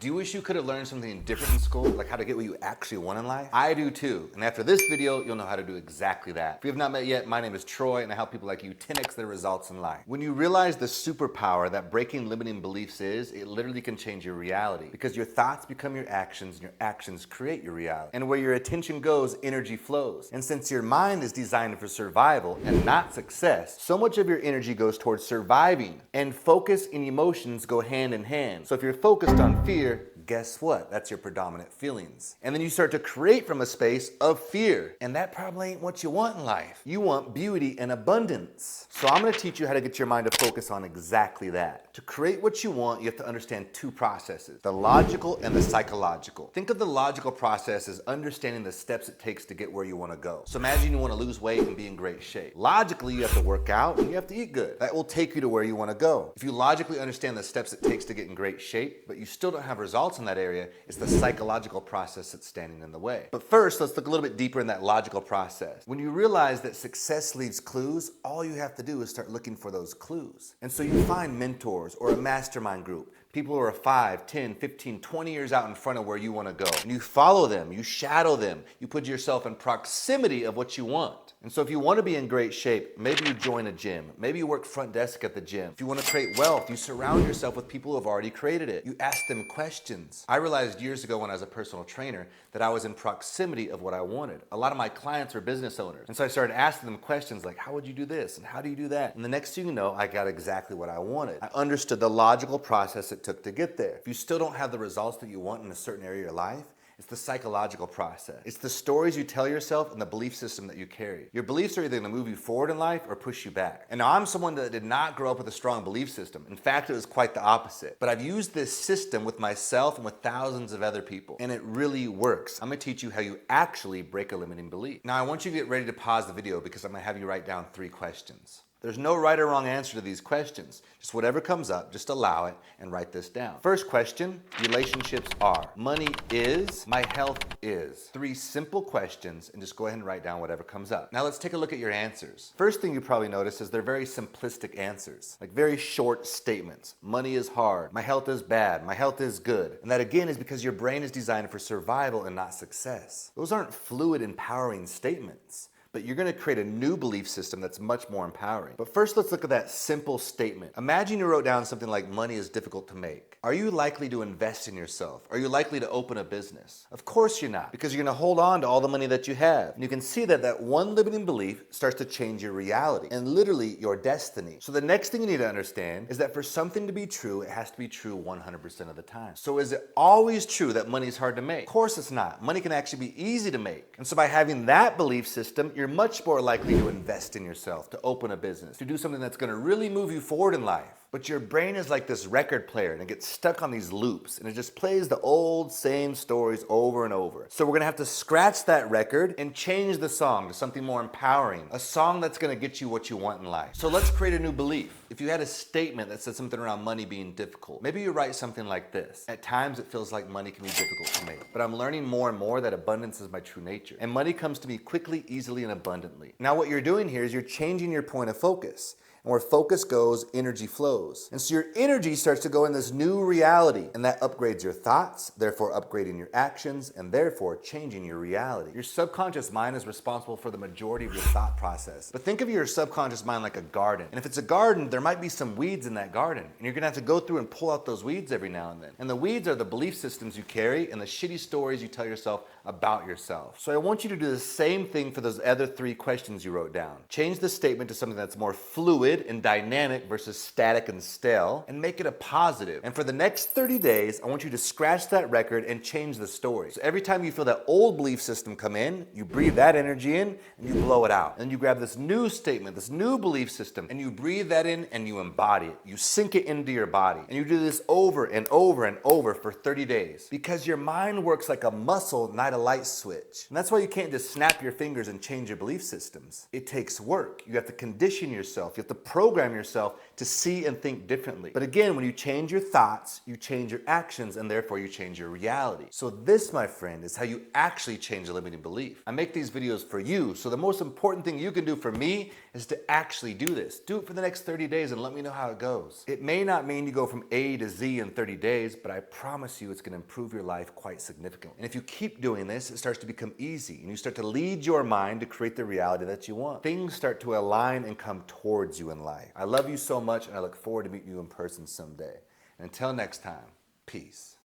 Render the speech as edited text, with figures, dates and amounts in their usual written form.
Do you wish you could have learned something different in school, like how to get what you actually want in life? I do too, and after this video, you'll know how to do exactly that. If you have not met yet, my name is Troy, and I help people like you 10x their results in life. When you realize the superpower that breaking limiting beliefs is, it literally can change your reality, because your thoughts become your actions, and your actions create your reality. And where your attention goes, energy flows. And since your mind is designed for survival and not success, so much of your energy goes towards surviving, and focus and emotions go hand in hand. So if you're focused on fear, guess what? That's your predominant feelings. And then you start to create from a space of fear. And that probably ain't what you want in life. You want beauty and abundance. So I'm gonna teach you how to get your mind to focus on exactly that. To create what you want, you have to understand two processes, the logical and the psychological. Think of the logical process as understanding the steps it takes to get where you wanna go. So imagine you wanna lose weight and be in great shape. Logically, you have to work out and you have to eat good. That will take you to where you wanna go. If you logically understand the steps it takes to get in great shape, but you still don't have results in that area, it's the psychological process that's standing in the way. But first, let's look a little bit deeper in that logical process. When you realize that success leaves clues, all you have to do is start looking for those clues. And so you find mentors or a mastermind group, people who are 5, 10, 15, 20 years out in front of where you want to go. And you follow them, you shadow them, you put yourself in proximity of what you want. And so if you want to be in great shape, maybe you join a gym. Maybe you work front desk at the gym. If you want to create wealth, you surround yourself with people who have already created it. You ask them questions. I realized years ago when I was a personal trainer that I was in proximity of what I wanted. A lot of my clients are business owners. And so I started asking them questions like, how would you do this? And how do you do that? And the next thing you know, I got exactly what I wanted. I understood the logical process it took to get there. If you still don't have the results that you want in a certain area of your life, it's the psychological process. It's the stories you tell yourself and the belief system that you carry. Your beliefs are either gonna move you forward in life or push you back. And now I'm someone that did not grow up with a strong belief system. In fact, it was quite the opposite. But I've used this system with myself and with thousands of other people, and it really works. I'm gonna teach you how you actually break a limiting belief. Now I want you to get ready to pause the video because I'm gonna have you write down 3 questions. There's no right or wrong answer to these questions. Just whatever comes up, just allow it and write this down. First question, relationships are. Money is, my health is. 3 simple questions, and just go ahead and write down whatever comes up. Now let's take a look at your answers. First thing you probably notice is they're very simplistic answers, like very short statements. Money is hard, my health is bad, my health is good. And that again is because your brain is designed for survival and not success. Those aren't fluid, empowering statements. But you're gonna create a new belief system that's much more empowering. But first, let's look at that simple statement. Imagine you wrote down something like money is difficult to make. Are you likely to invest in yourself? Are you likely to open a business? Of course you're not, because you're gonna hold on to all the money that you have. And you can see that that one limiting belief starts to change your reality and literally your destiny. So the next thing you need to understand is that for something to be true, it has to be true 100% of the time. So is it always true that money is hard to make? Of course it's not. Money can actually be easy to make. And so by having that belief system, you're much more likely to invest in yourself, to open a business, to do something that's gonna really move you forward in life. But your brain is like this record player and it gets stuck on these loops and it just plays the old same stories over and over. So we're gonna have to scratch that record and change the song to something more empowering, a song that's gonna get you what you want in life. So let's create a new belief. If you had a statement that said something around money being difficult, maybe you write something like this. At times it feels like money can be difficult to make, but I'm learning more and more that abundance is my true nature. And money comes to me quickly, easily, and abundantly. Now what you're doing here is you're changing your point of focus. And where focus goes, energy flows. And so your energy starts to go in this new reality, and that upgrades your thoughts, therefore upgrading your actions, and therefore changing your reality. Your subconscious mind is responsible for the majority of your thought process. But think of your subconscious mind like a garden. And if it's a garden, there might be some weeds in that garden. And you're gonna have to go through and pull out those weeds every now and then. And the weeds are the belief systems you carry and the shitty stories you tell yourself about yourself. So I want you to do the same thing for those other 3 questions you wrote down. Change the statement to something that's more fluid and dynamic versus static and stale, and make it a positive. And for the next 30 days, I want you to scratch that record and change the story. So every time you feel that old belief system come in, you breathe that energy in and you blow it out. And you grab this new statement, this new belief system, and you breathe that in and you embody it. You sink it into your body. And you do this over and over and over for 30 days. Because your mind works like a muscle, not a light switch. And that's why you can't just snap your fingers and change your belief systems. It takes work. You have to condition yourself. You have to program yourself to see and think differently. But again, when you change your thoughts, you change your actions, and therefore you change your reality. So this, my friend, is how you actually change a limiting belief. I make these videos for you, so the most important thing you can do for me is to actually do this. Do it for the next 30 days and let me know how it goes. It may not mean you go from A to Z in 30 days, but I promise you it's going to improve your life quite significantly. And if you keep doing this, it starts to become easy, and you start to lead your mind to create the reality that you want. Things start to align and come towards you in life. I love you so much, and I look forward to meeting you in person someday. And until next time, peace.